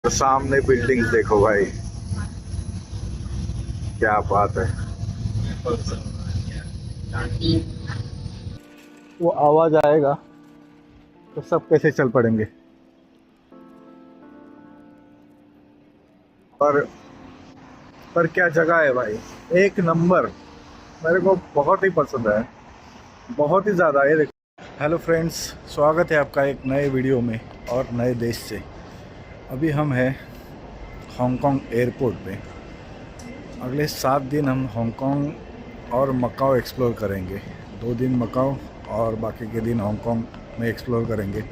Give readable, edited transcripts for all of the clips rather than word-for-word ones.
तो सामने बिल्डिंग देखो भाई, क्या बात है। वो आवाज आएगा तो सब कैसे चल पड़ेंगे। पर पर क्या जगह है भाई, एक नंबर। मेरे को बहुत ही पसंद है, बहुत ही ज़्यादा। ये देखो। हेलो फ्रेंड्स, स्वागत है आपका एक नए वीडियो में और नए देश से। अभी हम हैं हांगकांग एयरपोर्ट पे। अगले 7 दिन हम हांगकांग और मकाओ एक्सप्लोर करेंगे। 2 दिन मकाओ और बाकी के दिन हांगकांग में एक्सप्लोर करेंगे।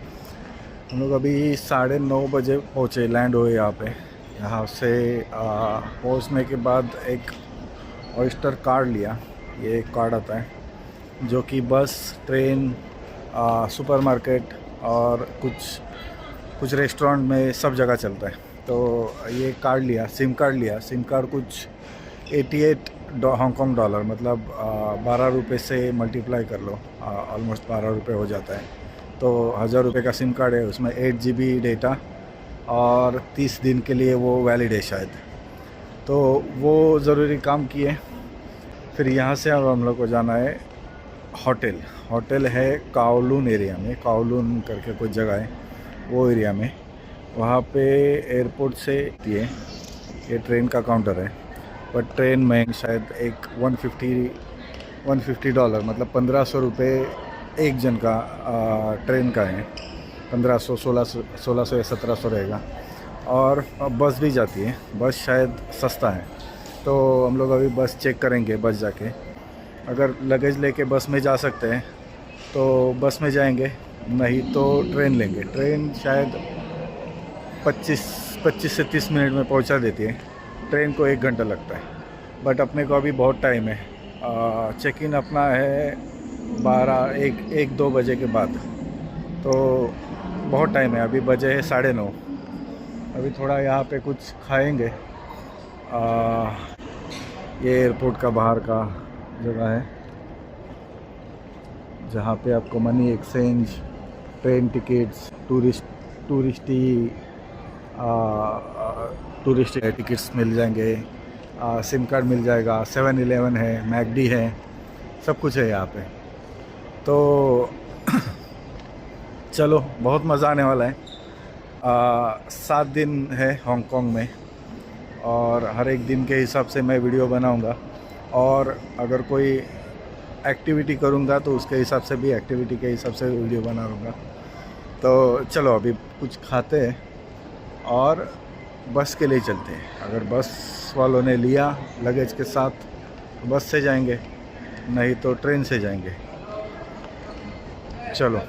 हम लोग अभी 9:30 बजे पहुँचे, लैंड हुए यहाँ पे। यहाँ से पहुँचने के बाद एक ऑयस्टर कार्ड लिया। ये एक कार्ड आता है जो कि बस, ट्रेन, सुपरमार्केट और कुछ रेस्टोरेंट में सब जगह चलता है। तो ये कार्ड लिया, सिम कार्ड लिया। सिम कार्ड कुछ 88 हांगकांग डॉलर, मतलब 12 रुपये से मल्टीप्लाई कर लो, ऑलमोस्ट 12 रुपये हो जाता है। तो 1000 रुपये का सिम कार्ड है, उसमें 8 GB डेटा और 30 दिन के लिए वो वैलिड है शायद। तो वो ज़रूरी काम किए। फिर यहाँ से अब हम लोग को जाना है होटल है काओलून एरिया में। काओलून करके कुछ जगह है वो एरिया में। वहाँ पे एयरपोर्ट से ये ट्रेन का काउंटर है। पर ट्रेन में शायद एक 150 डॉलर, मतलब 1500 रुपये एक जन का ट्रेन का है। 1500, 1600 या 1700 रहेगा। और बस भी जाती है, बस शायद सस्ता है। तो हम लोग अभी बस चेक करेंगे, बस जाके। अगर लगेज लेके बस में जा सकते हैं तो बस में जाएंगे, नहीं तो ट्रेन लेंगे। ट्रेन शायद 25 से 30 मिनट में पहुंचा देती है। ट्रेन को 1 घंटा लगता है। बट अपने को अभी बहुत टाइम है। चेक इन अपना है 1-2 बजे के बाद। तो बहुत टाइम है, अभी बजे है 9:30। अभी थोड़ा यहाँ पे कुछ खाएंगे। ये एयरपोर्ट का बाहर का जगह है जहाँ पे आपको money exchange, train tickets, tourist tickets मिल जाएंगे। सिम कार्ड मिल जाएगा। 7-Eleven है, मैकडी है, सब कुछ है यहाँ पे। तो चलो, बहुत मज़ा आने वाला है। 7 दिन है हांगकांग में और हर एक दिन के हिसाब से मैं वीडियो बनाऊंगा। और अगर कोई एक्टिविटी करूंगा तो उसके हिसाब से भी, एक्टिविटी के हिसाब से वीडियो बनाऊंगा। तो चलो अभी कुछ खाते हैं और बस के लिए चलते हैं। अगर बस वालों ने लिया लगेज के साथ तो बस से जाएंगे, नहीं तो ट्रेन से जाएंगे। चलो।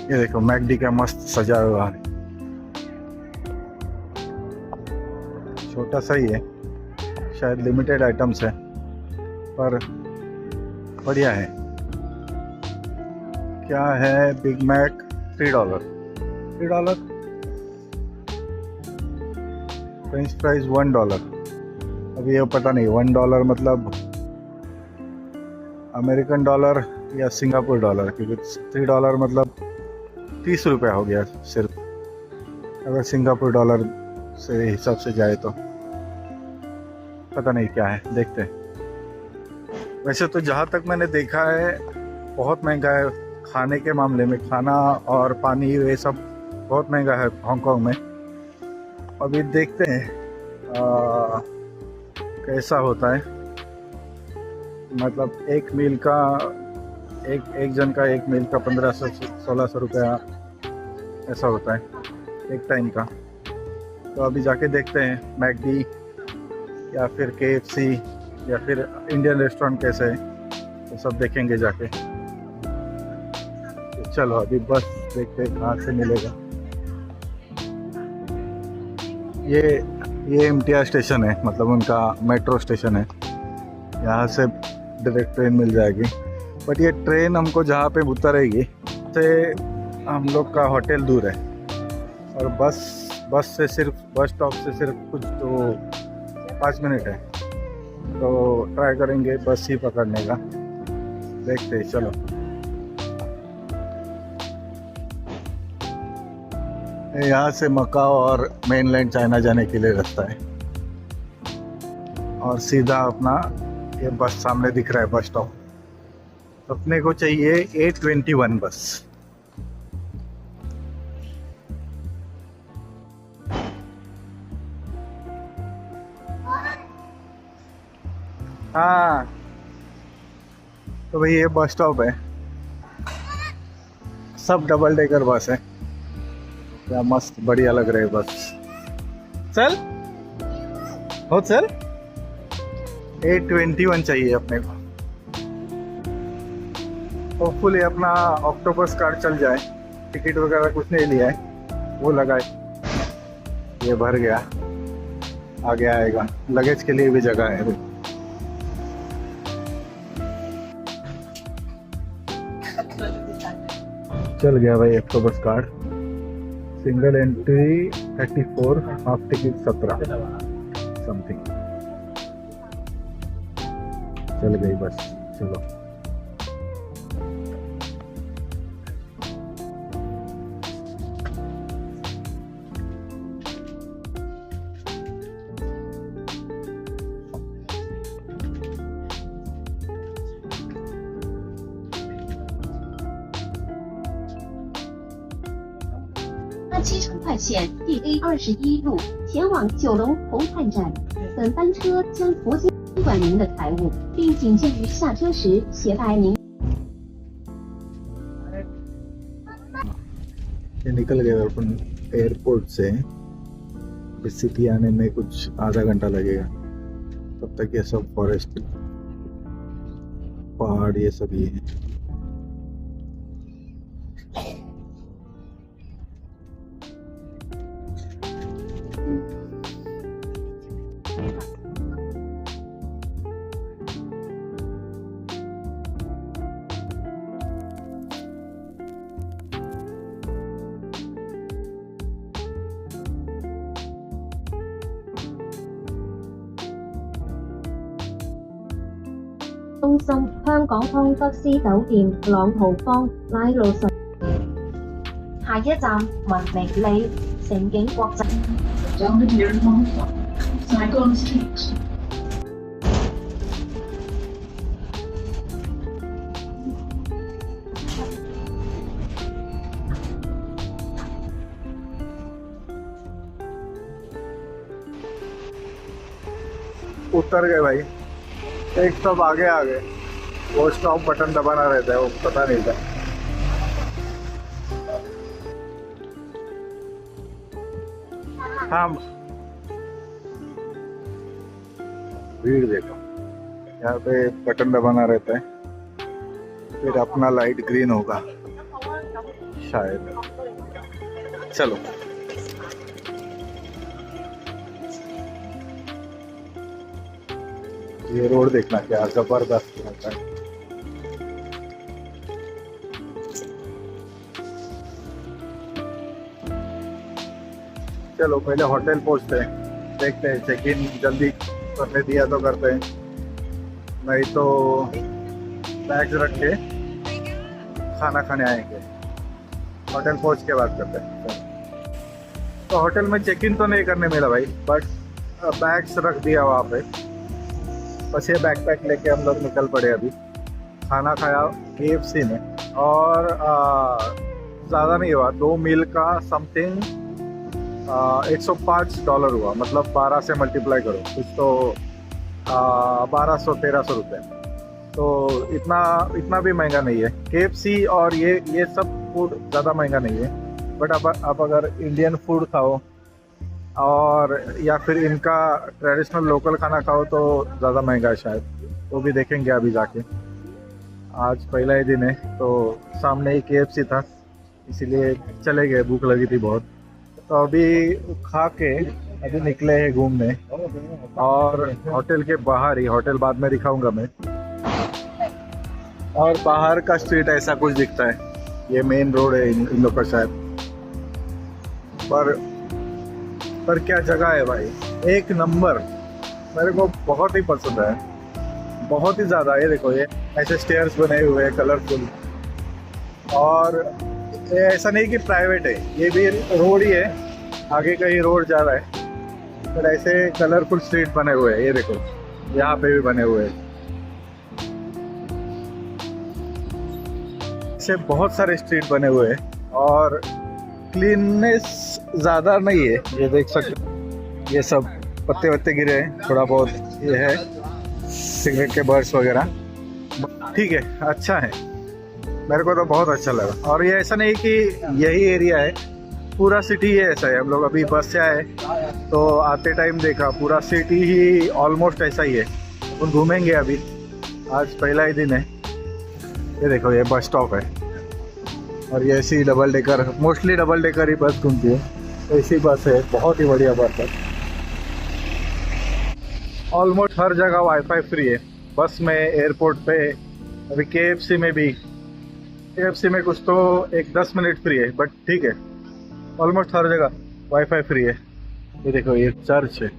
ये देखो, मैकडी का मस्त सजा हुआ है। छोटा सा ही है, शायद लिमिटेड आइटम्स है, पर बढ़िया है। क्या है? Big Mac $3। French fries $1। अभी ये पता नहीं $1 मतलब अमेरिकन डॉलर या सिंगापुर डॉलर, क्योंकि $3 मतलब 30 रुपये हो गया सिर्फ, अगर सिंगापुर डॉलर से हिसाब से जाए तो। पता नहीं क्या है, देखते हैं। वैसे तो जहाँ तक मैंने देखा है बहुत महंगा है खाने के मामले में। खाना और पानी ये सब बहुत महंगा है हांगकांग में। अभी देखते हैं कैसा होता है। मतलब एक मील का, एक जन का एक मील का 1500-1600 रुपया ऐसा होता है एक टाइम का। तो अभी जाके देखते हैं मैकडी या फिर KFC या फिर इंडियन रेस्टोरेंट कैसे है, तो सब देखेंगे जाके। तो चलो अभी बस देखते हैं कहाँ से मिलेगा। ये MTR स्टेशन है, मतलब उनका मेट्रो स्टेशन है। यहाँ से डायरेक्ट ट्रेन मिल जाएगी। बट ये ट्रेन हमको जहाँ पे उतरेगी से हम लोग का होटल दूर है और बस स्टॉप से सिर्फ कुछ तो 5 मिनट है, तो ट्राई करेंगे बस ही पकड़ने का। देखते हैं, चलो। यहाँ से मकाओ और मेनलैंड चाइना जाने के लिए रास्ता है और सीधा अपना ये बस सामने दिख रहा है बस स्टॉप। अपने को चाहिए A21 बस। हाँ, तो भाई ये बस स्टॉप है, सब डबल डेकर बस है। क्या मस्त बढ़िया लग रहे है बस। चल हो चल, A21 चाहिए अपने को। होपफुली अपना ऑक्टोपस कार्ड चल जाए। टिकट वगैरह कुछ नहीं लिया है, वो लगाए। ये भर गया, आगे आएगा। लगेज के लिए भी जगह है। चल गया भाई octopus card. Single entry 34, half ticket 17 something. चल गई बस, चलो।7成快线 DA21 路前往九龙红磡站，本班车将不接管您的财物，并谨记于下车时携带您。 ये निकल गए अपन एयरपोर्ट से। अभी सिटी आने में कुछ आधा घंटा लगेगा। तब तक ये सब फॉरेस्ट, पहाड़, ये सब ही है।中心香港康德斯酒店朗豪坊拉路上，下一站文明里城景國際。Down the near Saigon Street. उतर गए भाई। एक स्टॉप आगे आ गए। वो स्टॉप बटन दबाना रहता है, वो पता नहीं था। हाँ, भीड़ देखो। यहाँ पे बटन दबाना रहता है, फिर अपना लाइट ग्रीन होगा शायद। चलो, ये रोड देखना क्या जबरदस्त लगता है। चलो पहले होटल पहुंचते हैं, देखते हैं चेक इन जल्दी करने दिया तो करते हैं, नहीं तो बैग्स रख के खाना खाने आएंगे। होटल पहुंच के बात करते हैं। तो होटल में चेक इन तो नहीं करने मिला भाई, बट बैग्स रख दिया वहाँ पे। बस ये बैकपैक लेके हम लोग निकल पड़े। अभी खाना खाया KFC में, और ज़्यादा नहीं हुआ, 2 मील का समथिंग $105 हुआ। मतलब 12 से मल्टीप्लाई करो कुछ तो 1200-1300 रुपये। तो इतना भी महंगा नहीं है KFC, और ये सब फूड ज़्यादा महंगा नहीं है। बट अब अगर इंडियन फूड खाओ और या फिर इनका ट्रेडिशनल लोकल खाना खाओ तो ज़्यादा महंगा है शायद। वो भी देखेंगे अभी जाके। आज पहला ही दिन है, तो सामने ही KFC था, इसीलिए चले गए, भूख लगी थी बहुत। तो अभी खा के अभी निकले हैं घूमने, और होटल के बाहर ही, होटल बाद में दिखाऊंगा मैं, और बाहर का स्ट्रीट ऐसा कुछ दिखता है। ये मेन रोड है इन लोग का शायद। पर क्या जगह है भाई, एक नंबर। मेरे को बहुत ही पसंद है, बहुत ही ज़्यादा। ये देखो, ये ऐसे स्टेयर्स बने हुए हैं कलरफुल, और ये ऐसा नहीं कि प्राइवेट है, ये भी रोड ही है, आगे का ही रोड जा रहा है। पर ऐसे कलरफुल स्ट्रीट बने हुए हैं, ये देखो यहाँ पे भी बने हुए हैं। ऐसे बहुत सारे स्ट्रीट बने हुए हैं और क्लीननेस ज़्यादा नहीं है। ये देख सकते, ये सब पत्ते वत्ते गिरे हैं, थोड़ा बहुत ये है, सिगरेट के बर्ड्स वगैरह। ठीक है, अच्छा है, मेरे को तो बहुत अच्छा लगा। और ये ऐसा नहीं कि यही एरिया है, पूरा सिटी है ऐसा है। हम लोग अभी बस से आए तो आते टाइम देखा, पूरा सिटी ही ऑलमोस्ट ऐसा ही है। हम घूमेंगे अभी, आज पहला ही दिन है। ये देखो, ये बस स्टॉप है और ये ऐसी double decker, mostly double decker ही बस घूमती है, ऐसी बस है, बहुत ही बढ़िया बस है। ऑलमोस्ट हर जगह वाईफाई फ्री है, बस में, एयरपोर्ट पे, अभी KFC में भी। KFC में कुछ तो 10 मिनट फ्री है, बट ठीक है, ऑलमोस्ट हर जगह वाईफाई फ्री है। ये देखो, ये चर्च है।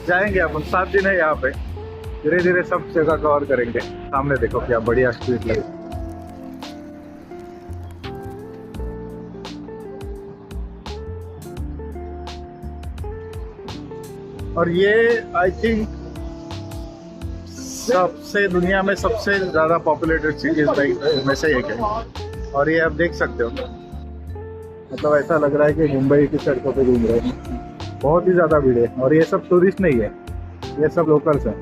जाएंगे अपन, 7 दिन है यहाँ पे, धीरे धीरे सब जगह कवर करेंगे। सामने देखो क्या बढ़िया स्ट्रीट लगे। और ये आई थिंक सबसे दुनिया में सबसे ज़्यादा पॉपुलेटेड सिटीज में से एक है। और ये आप देख सकते हो, मतलब ऐसा लग रहा है कि मुंबई की सड़कों पे घूम रहे हैं। बहुत ही ज़्यादा भीड़ है, और ये सब टूरिस्ट नहीं है, ये सब लोकल्स हैं।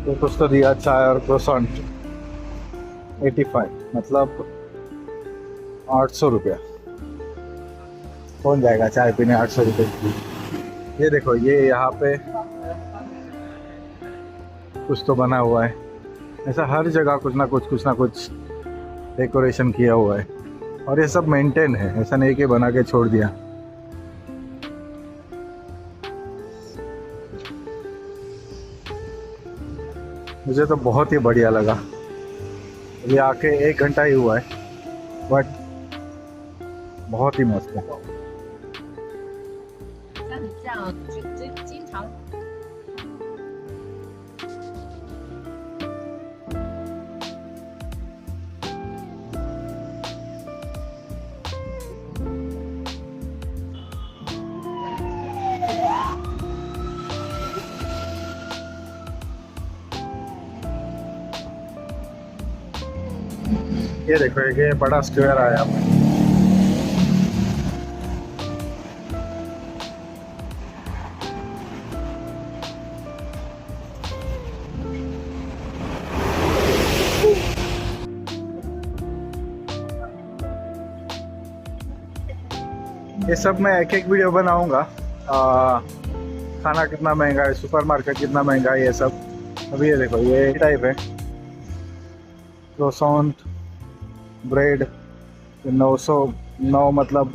तो कुछ तो दिया, चाय और क्रोसेंट 85, मतलब 800 रुपया। कौन जाएगा चाय पीने 800 रुपये की? ये देखो, ये यहाँ पे कुछ तो बना हुआ है, ऐसा हर जगह कुछ ना कुछ डेकोरेशन किया हुआ है। और ये सब मेंटेन है, ऐसा नहीं कि बना के छोड़ दिया। मुझे तो बहुत ही बढ़िया लगा। ये आके 1 घंटा ही हुआ है, बट बहुत ही मस्त है। ये देखो, ये बड़ा स्क्वायर आया यहाँ पे। ये सब मैं एक वीडियो बनाऊंगा। खाना कितना महंगा है, सुपरमार्केट कितना महंगा है, ये सब। अभी ये देखो, ये टाइप है, क्रोसेंट ब्रेड 909, मतलब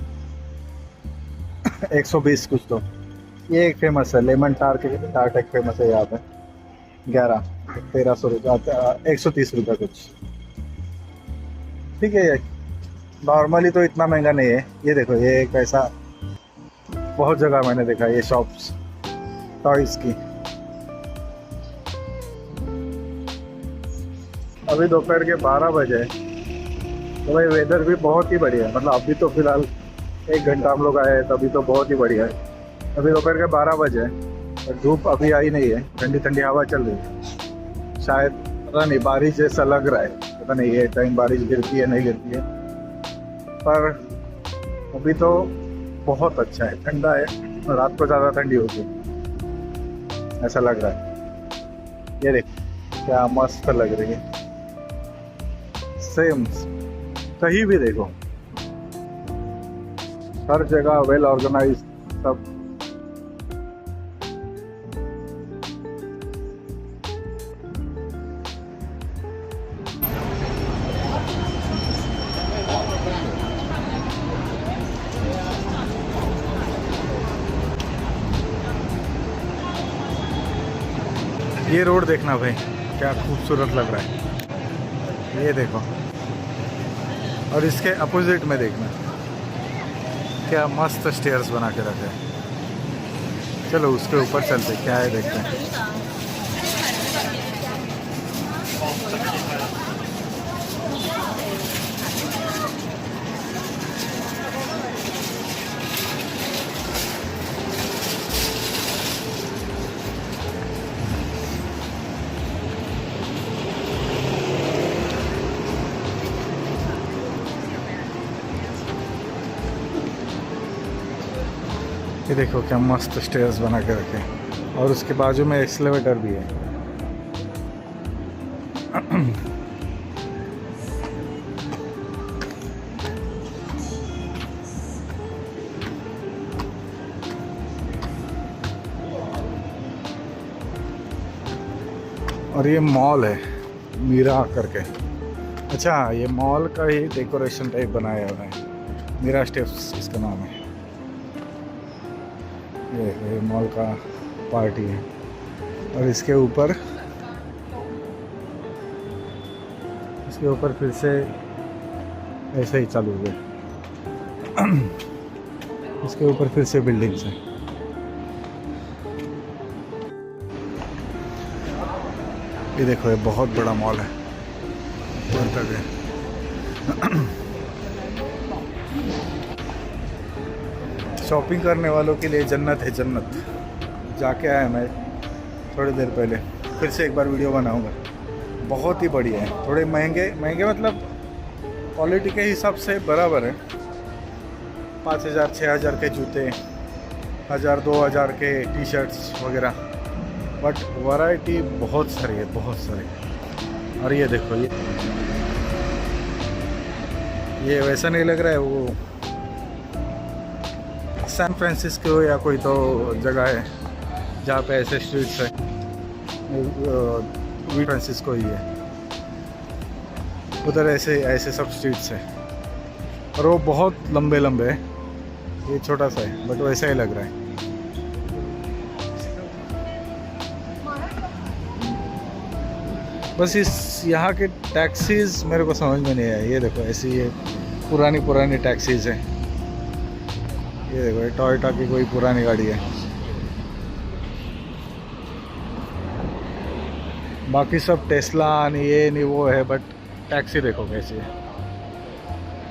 120 कुछ तो। ये एक फेमस है, लेमन टार्ट एक फेमस है यहाँ पे, 1300 रुपये, 130 रुपये कुछ। ठीक है, ये नॉर्मली तो इतना महंगा नहीं है। ये देखो, ये एक ऐसा, बहुत जगह मैंने देखा ये शॉप्स टॉयज़ की। अभी दोपहर के 12 बजे, तो भाई वेदर भी बहुत ही बढ़िया है। मतलब अभी तो फिलहाल 1 घंटा हम लोग आए हैं, तभी तो बहुत ही बढ़िया है। अभी दोपहर के 12 बजे और धूप अभी आई नहीं है, ठंडी ठंडी हवा चल रही है। शायद पता नहीं, बारिश जैसा लग रहा है, पता नहीं ये टाइम बारिश गिरती है नहीं गिरती है, पर अभी तो बहुत अच्छा है, ठंडा है। रात को ज़्यादा ठंडी होगी ऐसा लग रहा है। ये देख क्या मस्त लग रही है। सेम कहीं भी देखो, हर जगह वेल ऑर्गेनाइज सब। ये रोड देखना भाई, क्या खूबसूरत लग रहा है, ये देखो। और इसके अपोजिट में देखना, क्या मस्त स्टेयर्स बना के रखे हैं। चलो उसके ऊपर चलते, क्या है देखते हैं। ये देखो क्या मस्त स्टेयर्स बना के रखे हैं, और उसके बाजू में एक्सीलेटर भी है। और ये मॉल है मीरा करके। अच्छा, ये मॉल का ही डेकोरेशन टाइप बनाया हुआ है, मीरा स्टेप्स इसका नाम है। ये मॉल का पार्टी है, और इसके ऊपर फिर से ऐसे ही चालू हुए। इसके ऊपर फिर से बिल्डिंग्स हैं। ये देखो, ये बहुत बड़ा मॉल है, ऊपर तक है। शॉपिंग करने वालों के लिए जन्नत है, जन्नत। जाके आया मैं थोड़ी देर पहले, फिर से एक बार वीडियो बनाऊंगा। बहुत ही बढ़िया है, थोड़े महंगे मतलब क्वालिटी के हिसाब से बराबर है। 5,000 6,000 के जूते, 1,000 2,000 के टी शर्ट्स वगैरह, बट वैरायटी बहुत सारी है, बहुत सारी। और ये देखो, ये वैसा नहीं लग रहा है वो सैन फ्रांसिस्को या कोई तो जगह है जहाँ पे ऐसे स्ट्रीट्स है। फ्रांसिस्को ही है, उधर ऐसे सब स्ट्रीट्स है, और वो बहुत लंबे लंबे है, ये छोटा सा है बट वैसा ही लग रहा है। बस इस यहाँ के टैक्सीज मेरे को समझ में नहीं आया। ये देखो, ऐसी ये पुरानी टैक्सीज हैं। ये देखो, ये टोयोटा की कोई पुरानी गाड़ी है। बाकी सब टेस्ला ये नहीं वो है, बट टैक्सी देखो कैसी है।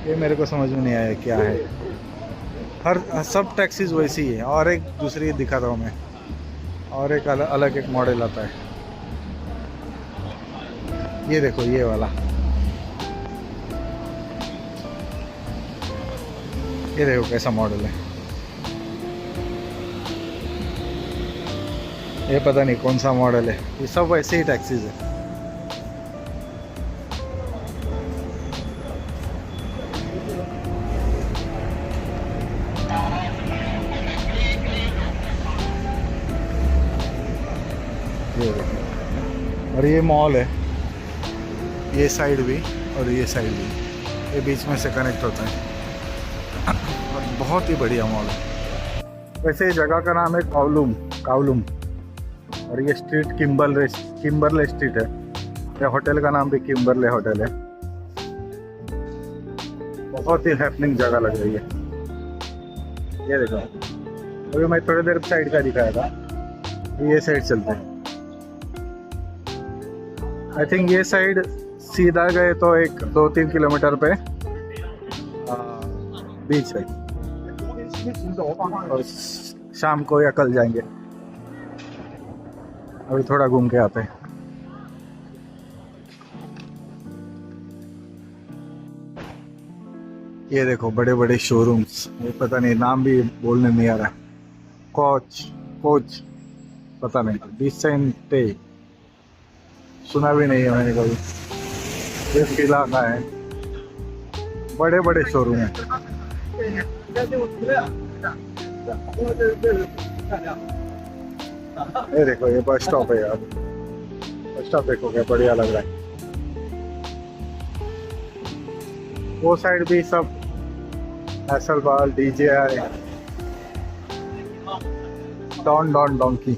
ये मेरे को समझ में नहीं आया क्या है। सब टैक्सीज वैसी ही है। और एक दूसरी दिखाता हूँ मैं, और एक अलग एक मॉडल आता है। ये देखो, ये वाला, ये देखो कैसा मॉडल है। ये पता नहीं कौन सा मॉडल है। ये सब वैसे ही टैक्सीज है। ये देखो, और ये मॉल है, ये साइड भी और ये साइड भी, ये बीच में से कनेक्ट होता है। और बहुत ही बढ़िया मॉल है। वैसे जगह का नाम है कावलूम, और ये स्ट्रीट किम्बरले स्ट्रीट है। ये होटल का नाम भी किम्बरले होटल है। बहुत ही हैपनिंग जगह लग रही है। ये देखो, अभी मैं थोड़ी देर साइड का दिखाया था, ये साइड चलते हैं। आई थिंक ये साइड सीधा गए तो एक 2-3 किलोमीटर पे बीच है, और शाम को या कल जाएंगे। अभी थोड़ा घूम के आते हैं। ये देखो, बड़े बड़े शोरूम्स, ये पता नहीं नाम भी बोलने नहीं आ रहा। कोच पता नहीं, डिसेंटे सुना भी नहीं है मैंने कभी। ये किला का है, बड़े बड़े शोरूम है। ये देखो, ये बस स्टॉप है यार। बस स्टॉप देखो क्या बढ़िया लग रहा है। वो साइड भी सब हैसलबाल, DJI, डॉन डॉन्की।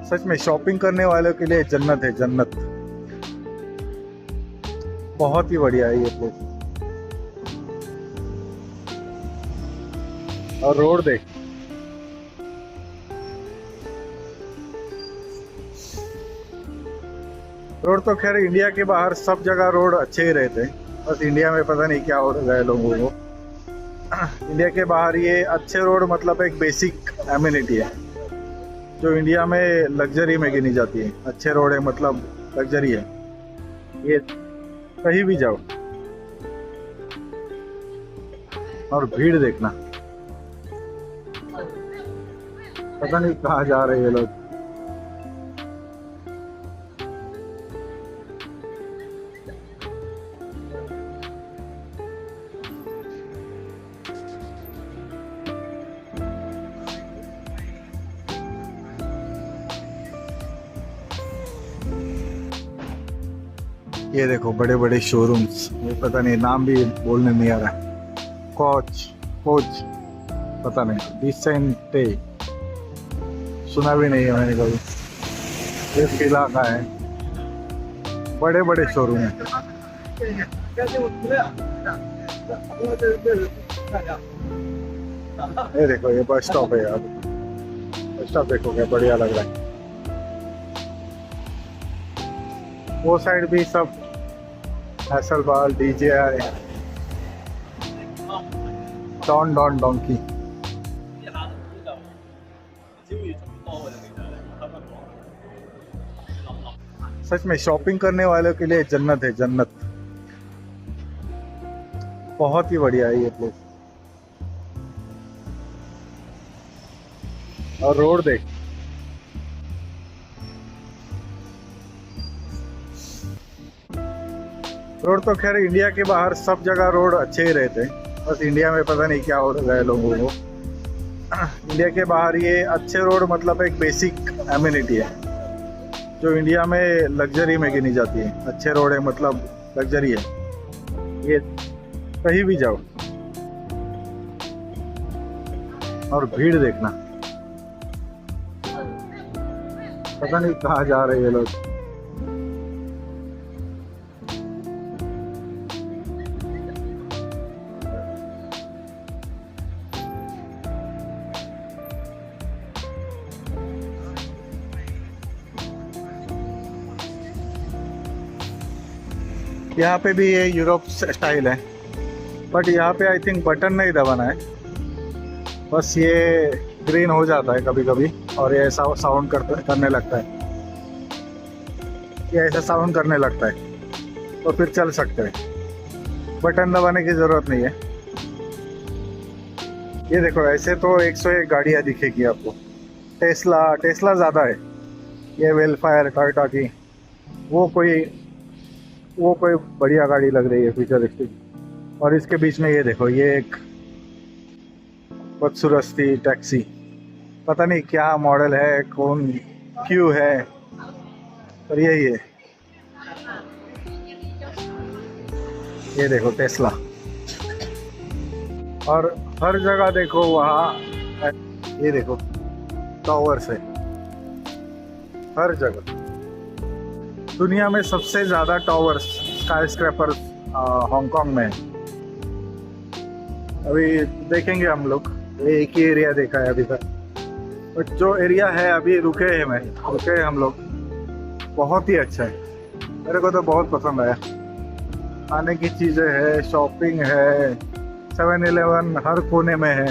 सच में शॉपिंग करने वालों के लिए जन्नत है, जन्नत। बहुत ही बढ़िया है ये प्लेस। और रोड देख, रोड तो खैर इंडिया के बाहर सब जगह रोड अच्छे ही रहते हैं, बस इंडिया में पता नहीं क्या हो रहा है लोगों को। इंडिया के बाहर ये अच्छे रोड मतलब एक बेसिक एमिनिटी है जो इंडिया में लग्जरी में गिनी जाती है। अच्छे रोड है मतलब लग्जरी है। ये कहीं भी जाओ और भीड़ देखना, पता नहीं कहाँ जा रहे हैं लोग। ये देखो बड़े बड़े शोरूम्स, ये पता नहीं नाम भी बोलने नहीं आ रहा है। कोच पता नहीं, डिसेंटे सुना भी नहीं है मैंने कभी। ये किला का है, बड़े बड़े शोरूम है। ये देखो ये बस स्टॉप है यार, बस स्टॉप देखो क्या बढ़िया लग रहा है। वो साइड भी सब हैसलबाल, DJI, डॉन डोंकी। सच में शॉपिंग करने वालों के लिए जन्नत है, जन्नत। बहुत ही बढ़िया है ये प्लेस। और रोड देख, रोड तो खैर इंडिया के बाहर सब जगह रोड अच्छे ही रहते हैं, बस इंडिया में पता नहीं क्या हो रहा है लोगों को। इंडिया के बाहर ये अच्छे रोड मतलब एक बेसिक एमिनिटी है जो इंडिया में लग्जरी में गिनी जाती है। अच्छे रोड है मतलब लग्जरी है। ये कहीं भी जाओ और भीड़ देखना, पता नहीं कहाँ जा रहे हैं लोग। यहाँ पे भी ये यूरोप स्टाइल है, बट यहाँ पे आई थिंक बटन नहीं दबाना है, बस ये ग्रीन हो जाता है कभी कभी और ये ऐसा साउंड करने लगता है। ये ऐसा साउंड करने लगता है तो फिर चल सकते हैं, बटन दबाने की ज़रूरत नहीं है। ये देखो ऐसे तो 101 गाड़ियाँ दिखेगी आपको। टेस्ला ज़्यादा है। ये वेलफायर, टोयोटा की वो कोई बढ़िया गाड़ी लग रही है, फ्यूचरिस्टिक। और इसके बीच में ये देखो, ये एक बदसूरत सी टैक्सी, पता नहीं क्या मॉडल है, कौन क्यों है, पर यही है। ये देखो टेस्ला। और हर जगह देखो वहाँ, ये देखो टावर्स है हर जगह। दुनिया में सबसे ज़्यादा टावर्स, स्काई स्क्रैपर्स हांगकांग में है। अभी देखेंगे हम लोग, एक ही एरिया देखा है अभी तक, बट जो एरिया है अभी रुके हैं हम लोग, बहुत ही अच्छा है। मेरे को तो बहुत पसंद आया। खाने की चीज़ें है, शॉपिंग है, 7-Eleven हर कोने में है।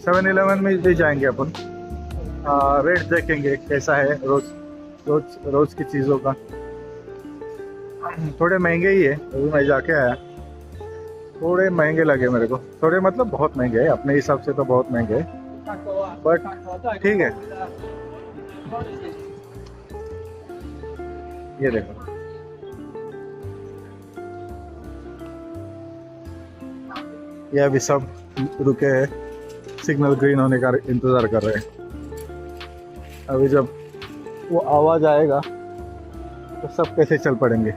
7-Eleven में भी जाएंगे अपन, रेट देखेंगे कैसा है रोज की चीज़ों का। थोड़े महंगे ही है, अभी मैं जाके आया, थोड़े महंगे लगे मेरे को। थोड़े मतलब बहुत महंगे है, अपने हिसाब से तो बहुत महंगे है, बट ठीक है। ये देखो ये अभी सब रुके हैं, सिग्नल ग्रीन होने का इंतज़ार कर रहे हैं। अभी जब वो आवाज़ आएगा तो सब कैसे चल पड़ेंगे।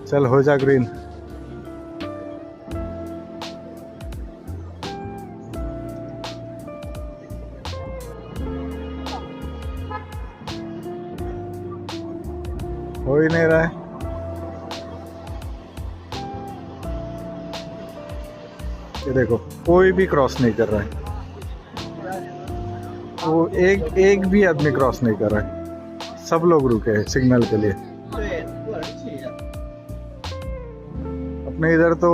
चल हो जा ग्रीन। हो ही नहीं रहा है। ये देखो कोई भी क्रॉस नहीं कर रहा है, वो एक भी आदमी क्रॉस नहीं कर रहा है। सब लोग रुके हैं सिग्नल के लिए। अपने इधर तो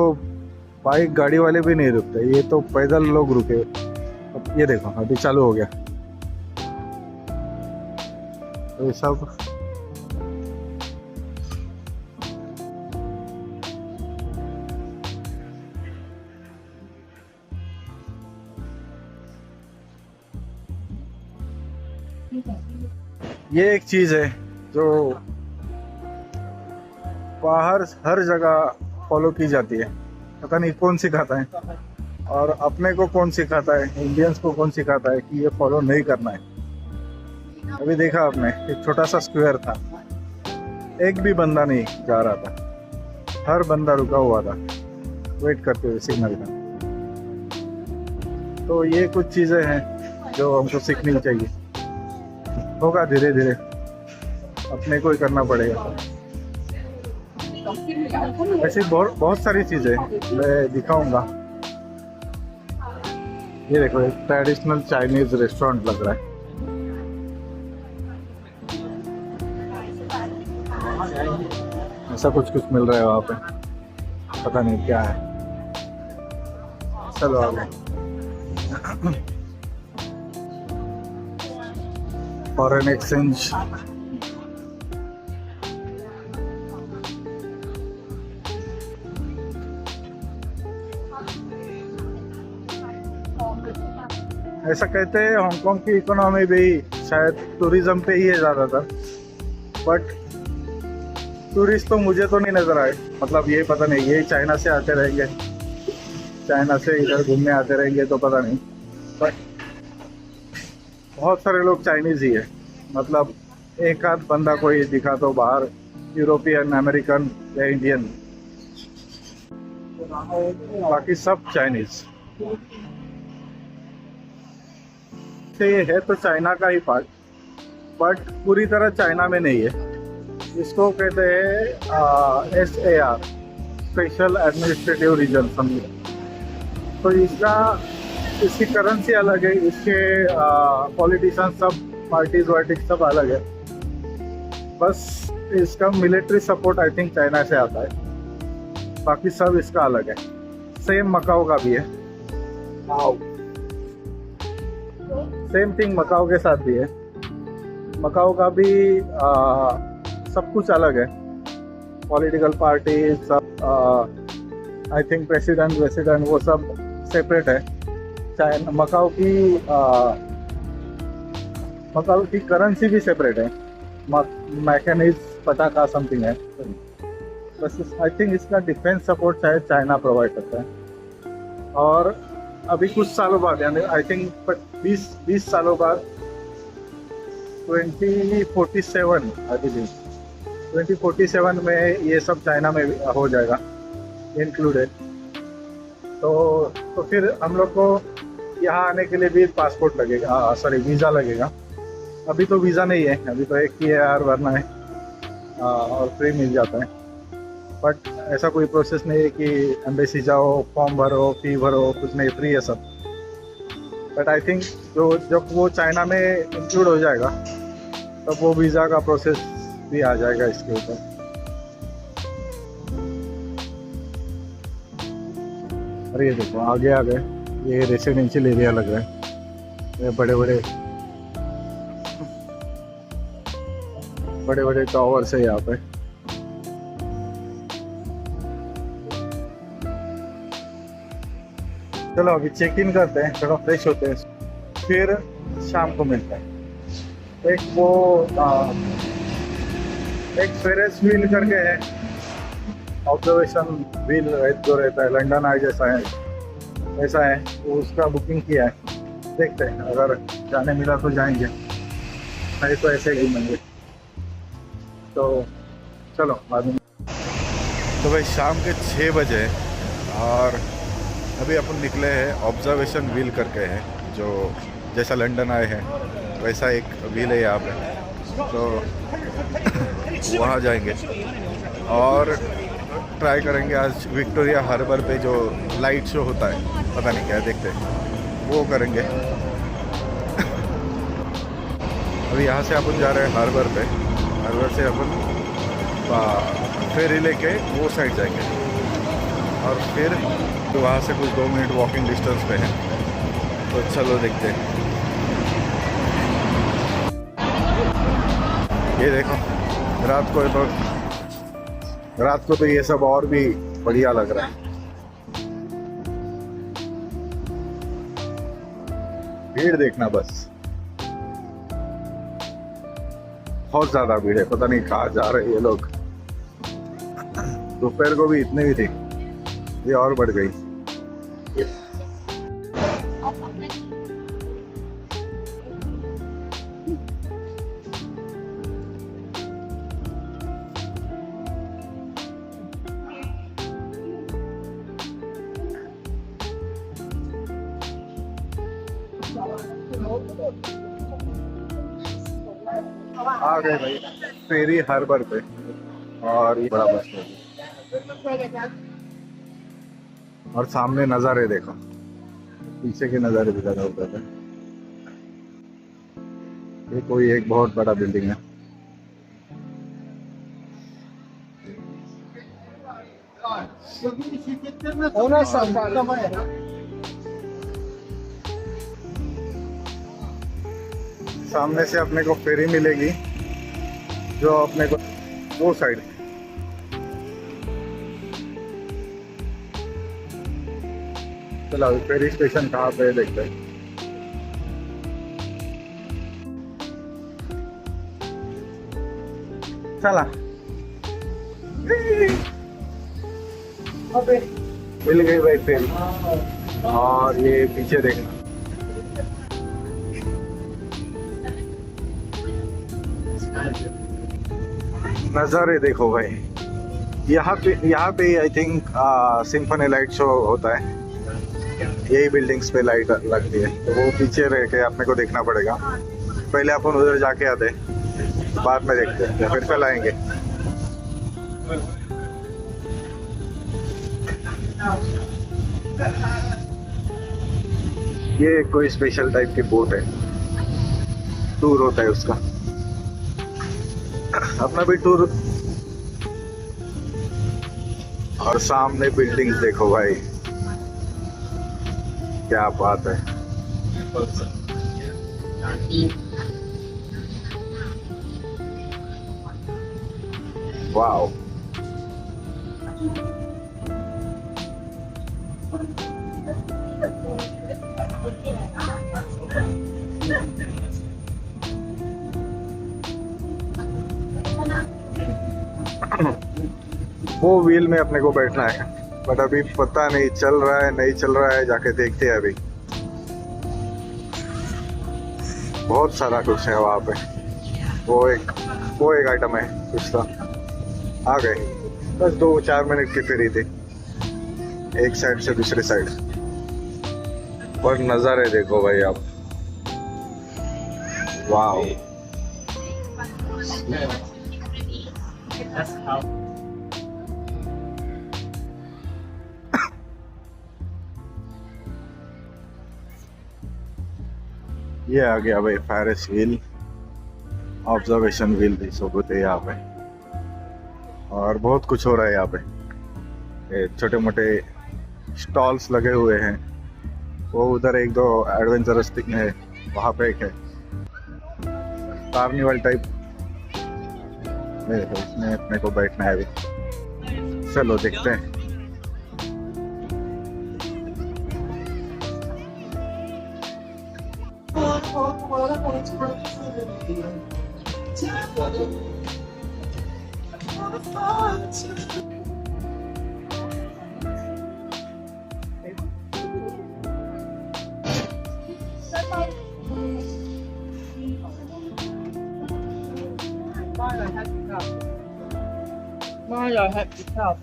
बाइक गाड़ी वाले भी नहीं रुकते, ये तो पैदल लोग रुके। अब ये देखो अभी चालू हो गया। तो ये सब ये एक चीज है जो बाहर हर जगह फॉलो की जाती है। पता नहीं कौन सिखाता है, और अपने को कौन सिखाता है, इंडियंस को कौन सिखाता है कि ये फॉलो नहीं करना है। अभी देखा आपने, एक छोटा सा स्क्वायर था, एक भी बंदा नहीं जा रहा था, हर बंदा रुका हुआ था वेट करते हुए सिग्नल का। तो ये कुछ चीज़ें हैं जो हमको सीखनी चाहिए। होगा धीरे धीरे, अपने को ही करना पड़ेगा। ऐसी बहुत सारी चीज़ें मैं दिखाऊंगा। ये देखो एक ट्रेडिशनल चाइनीज रेस्टोरेंट लग रहा है। ऐसा कुछ मिल रहा है वहाँ पे, पता नहीं क्या है। चलो आगे। फॉरेन एक्सचेंज, ऐसा कहते हैं हांगकांग की इकोनॉमी भी शायद टूरिज्म पे ही है ज़्यादातर, बट टूरिस्ट तो मुझे तो नहीं नज़र आए। मतलब ये पता नहीं, ये चाइना से आते रहेंगे, चाइना से इधर घूमने आते रहेंगे तो पता नहीं, बट बहुत सारे लोग चाइनीज़ ही है। मतलब एक आध बंदा कोई दिखा तो बाहर यूरोपियन, अमेरिकन या इंडियन, बाकी सब चाइनीज़। ये है तो चाइना का ही पार्ट, बट पूरी तरह चाइना में नहीं है। इसको कहते हैं SAR, स्पेशल एडमिनिस्ट्रेटिव रीजन, समझिए। तो इसकी करेंसी अलग है, इसके पॉलिटिशियन सब, पार्टीज वार्टीज सब अलग है। बस इसका military support I think China से आता है, बाकी सब इसका अलग है। सेम मकाओ का भी है, सेम थिंग मकाओ के साथ भी है। मकाओ का भी सब कुछ अलग है, पॉलिटिकल पार्टी सब, आई थिंक प्रेसिडेंट वो सब सेपरेट है। चाइना मकाओ की करेंसी भी सेपरेट है, मैकेनिज पटाखा समथिंग है। बस आई थिंक इसका डिफेंस सपोर्ट शायद चाइना प्रोवाइड करता है। और अभी कुछ सालों बाद, यानी आई थिंक 20 सालों बाद 2047 आई बिलीव 2047 में ये सब चाइना में हो जाएगा इंक्लूडेड। तो फिर हम लोग को यहाँ आने के लिए भी पासपोर्ट लगेगा, सॉरी वीज़ा लगेगा। अभी तो वीज़ा नहीं है, अभी तो एक PAR भरना है और फ्री मिल जाता है। बट ऐसा कोई प्रोसेस नहीं है कि एम्बेसी जाओ, फॉर्म भरो, फी भरो, कुछ नहीं, फ्री है सब। बट आई थिंक जब वो चाइना में इंक्लूड हो जाएगा तब वो वीज़ा का प्रोसेस भी आ जाएगा इसके ऊपर। अरे ये देखो आगे आ गए, ये रेसिडेंशियल एरिया लग रहा है। ये बड़े बड़े टावर्स है यहाँ पे। चलो अभी चेक इन करते हैं, थोड़ा फ्रेश होते हैं, फिर शाम को मिलते हैं। एक फेरेस व्हील करके है, ऑब्जर्वेशन व्हील जो रहता है, लंदन आई जैसा है, ऐसा है, तो उसका बुकिंग किया है। देखते हैं, अगर जाने मिला तो जाएंगे, नहीं तो ऐसे ही घूमेंगे। तो चलो बाद में। तो भाई शाम के 6 बजे हैं और अभी अपन निकले हैं ऑब्जर्वेशन व्हील करके है, जो जैसा लंदन आए हैं वैसा एक व्हील है यहाँ पे, तो वहाँ जाएंगे और ट्राई करेंगे आज विक्टोरिया हार्बर पे जो लाइट शो होता है, पता नहीं क्या देखते हैं, वो करेंगे। अभी यहाँ से अपन जा रहे हैं हार्बर पे, हार्बर से अपन फेरी लेके वो साइड जाएंगे और फिर तो वहाँ से कुछ 2 मिनट वॉकिंग डिस्टेंस पे है, तो चलो देखते हैं। ये देखो रात को तो ये सब और भी बढ़िया लग रहा है। भीड़ देखना बस, बहुत ज्यादा भीड़ है, पता नहीं कहाँ जा रहे हैं ये लोग। दोपहर को भी इतनी ही थी, ये और बढ़ गई। आ गए भाई फेरी हार्बर पे और ये बड़ा बस है और सामने नज़ारे देखो, पीछे के नज़ारे भी ज़्यादा होता है। ये कोई एक बहुत बड़ा बिल्डिंग है। सामने से अपने को फेरी मिलेगी जो अपने को वो साइड, चलो फेरी स्टेशन कहाँ पे देखते हैं। चला मिल गई भाई फेरी, और ये पीछे देखना नज़ारे देखो भाई। यहाँ पे I think symphony light show होता है, यही बिल्डिंग्स पे लाइट लगती है, तो वो पीछे रह के अपने को देखना पड़ेगा। पहले अपन उधर जाके आते, बाद में देखते हैं, फिर कल आएंगे। ये कोई स्पेशल टाइप की बोट है, टूर होता है उसका, अपना भी टूर। और सामने बिल्डिंग्स देखो भाई, क्या बात है। वाओ, वो व्हील में अपने को बैठना है, बट अभी पता नहीं चल रहा है नहीं चल रहा है, जाके देखते हैं। अभी बहुत सारा कुछ है वहाँ पे, वो एक आइटम है कुछ था। आ गए, बस 2-4 मिनट की फेरी थी एक साइड से दूसरे साइड, पर नज़ारे देखो भाई आप। वाह, ये आ गया भाई फेरिस व्हील, ऑब्जर्वेशन व्हील भी सब होते हैं यहाँ पे, और बहुत कुछ हो रहा है यहाँ पे। छोटे मोटे स्टॉल्स लगे हुए हैं, वो उधर 1-2 एडवेंचरस थिंग है, वहाँ पे एक है कार्निवल टाइप, इसमें अपने को बैठना है अभी। चलो देखते हैं। Milo had to help.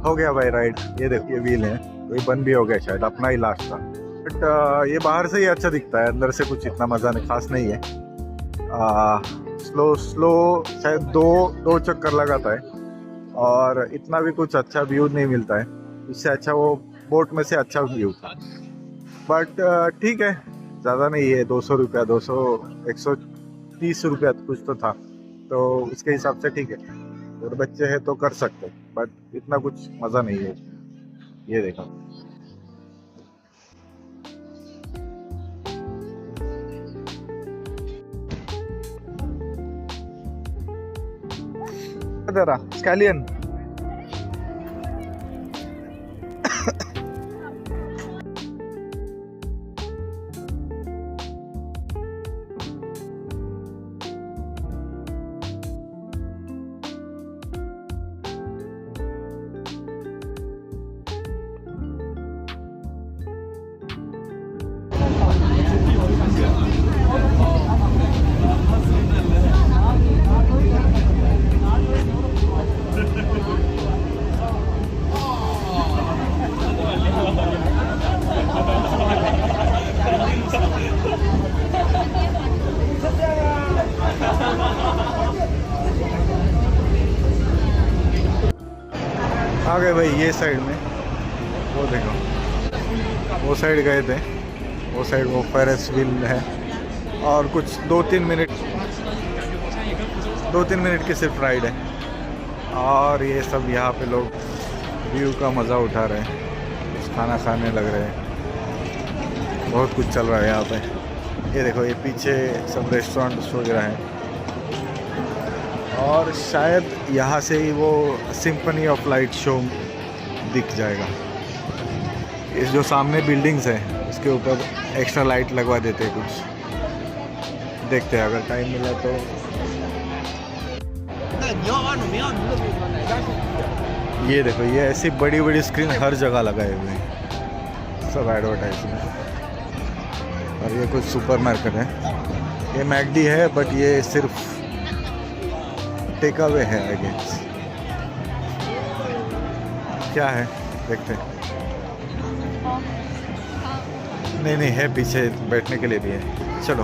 हो गया भाई राइड। ये देखिए व्हील है, ये बंद भी हो गया शायद, अपना ही लास्ट था। बट ये बाहर से ही अच्छा दिखता है, अंदर से कुछ इतना मज़ा नहीं खास नहीं है। स्लो स्लो शायद दो चक्कर लगाता है और इतना भी कुछ अच्छा व्यू नहीं मिलता है। इससे अच्छा वो बोट में से अच्छा व्यू था। बट ठीक है, ज़्यादा नहीं है, 200 रुपया 130 रुपया कुछ तो था, तो उसके हिसाब से ठीक है। और बच्चे हैं तो कर सकते, बट इतना कुछ मज़ा नहीं है। ये देखो जरा स्कैलियन। आ गए भाई ये साइड में, वो देखो वो साइड गए थे, वो साइड वो फेरिस व्हील है। और कुछ 2-3 मिनट की सिर्फ राइड है। और ये सब यहाँ पे लोग व्यू का मज़ा उठा रहे हैं, कुछ खाना खाने लग रहे हैं, बहुत कुछ चल रहा है यहाँ पे। ये देखो ये पीछे सब रेस्टोरेंट्स वगैरह हैं। और शायद यहाँ से ही वो सिम्फनी ऑफ लाइट शो दिख जाएगा। इस जो सामने बिल्डिंग्स हैं उसके ऊपर एक्स्ट्रा लाइट लगवा देते हैं कुछ, देखते हैं अगर टाइम मिला तो। ये देखो ये ऐसी बड़ी बड़ी स्क्रीन हर जगह लगाए हुए हैं, सब एडवर्टाइजमेंट। और ये कुछ सुपर मार्केट है, ये मैकडी है बट ये सिर्फ टेक अवे है आई गेस। क्या है देखते हैं। नहीं है, पीछे बैठने के लिए भी है। चलो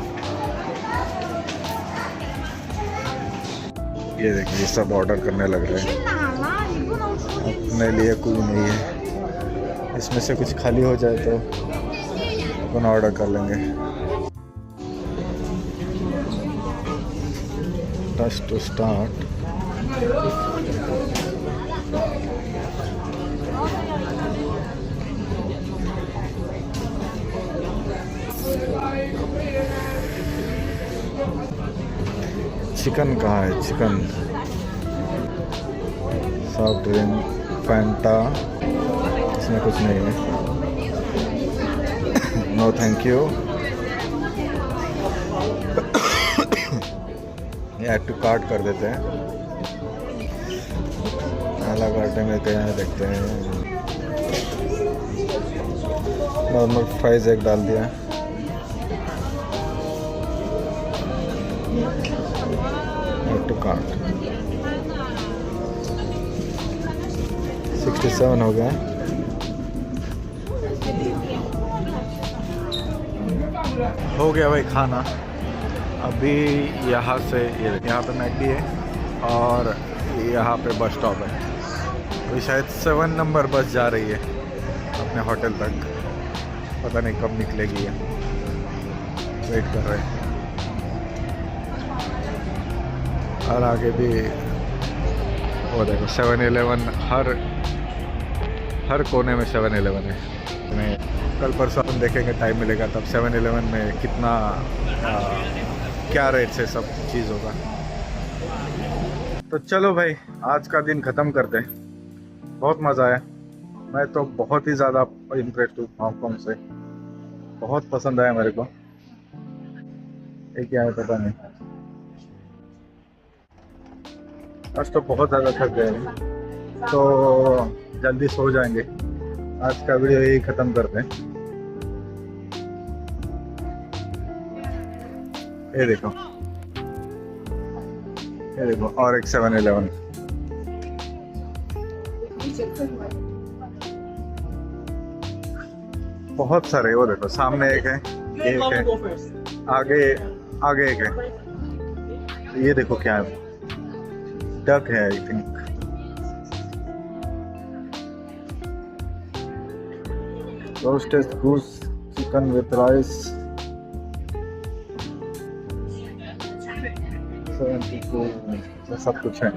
ये देखिए सब ऑर्डर करने लग रहे हैं, अपने लिए कुछ नहीं है। इसमें से कुछ खाली हो जाए तो अपन ऑर्डर कर लेंगे। Touch to start. चिकन कहाँ है? चिकन, सॉफ्ट ड्रिंक, फैंटा, इसमें कुछ नहीं है। No thank you. ये ऐड टू कार्ट कर देते हैं। अलग आटे में क्या है देखते हैं। नॉर्मल फ्राइज एक डाल दिया। ऐड टू कार्ट 67 हो गया। हो गया भाई खाना। अभी यहाँ से यहाँ पे मैकडी है और यहाँ पे बस स्टॉप है। अभी शायद 7 नंबर बस जा रही है अपने होटल तक, पता नहीं कब निकलेगी है, वेट कर रहे हैं। और आगे भी वो देखो 7-Eleven, हर कोने में 7-Eleven है। मैं कल परसों हम देखेंगे, टाइम मिलेगा तब 7-Eleven में कितना क्या रेट से सब चीज़ होगा। तो चलो भाई आज का दिन ख़त्म करते हैं। बहुत मज़ा आया, मैं तो बहुत ही ज़्यादा इम्प्रेस हूँ हांगकॉन्ग से, बहुत पसंद आया मेरे को। ये क्या है पता नहीं, आज तो बहुत ज़्यादा थक गए हैं, तो जल्दी सो जाएंगे। आज का वीडियो यही खत्म करते हैं। ये देखो और एक 7-Eleven। बहुत सारे, वो देखो सामने एक है, एक है, आगे आगे एक है। ये देखो क्या है, डक है I think. Roasted goose chicken with rice 72, सब कुछ है।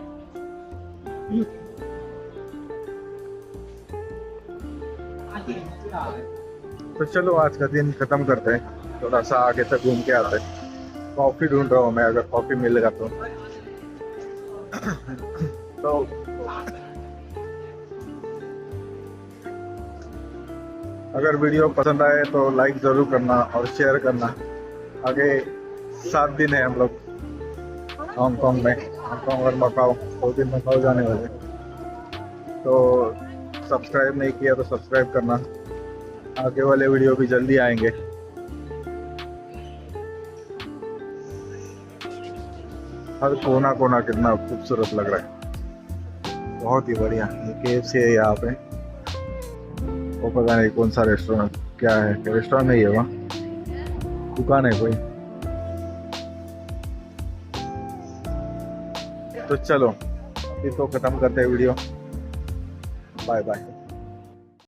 तो चलो आज का दिन खत्म करते हैं, थोड़ा सा आगे तक घूम के आते हैं। कॉफी ढूंढ रहा हूँ मैं, अगर कॉफी मिलेगा तो अगर वीडियो पसंद आए तो लाइक ज़रूर करना और शेयर करना। आगे 7 दिन है हम लोग हांगकांग में, हांगकांग और मकाओ, 2 दिन मकाओ जाने वाले। तो सब्सक्राइब नहीं किया तो सब्सक्राइब करना, आगे वाले वीडियो भी जल्दी आएंगे। हर कोना कोना कितना खूबसूरत लग रहा है, बहुत ही बढ़िया। ये KFC है यहाँ पे, वो पता नहीं कौन सा रेस्टोरेंट, क्या है, रेस्टोरेंट नहीं है, वहाँ दुकान है कोई। तो चलो अभी तो खत्म करते हैं वीडियो। Bye bye.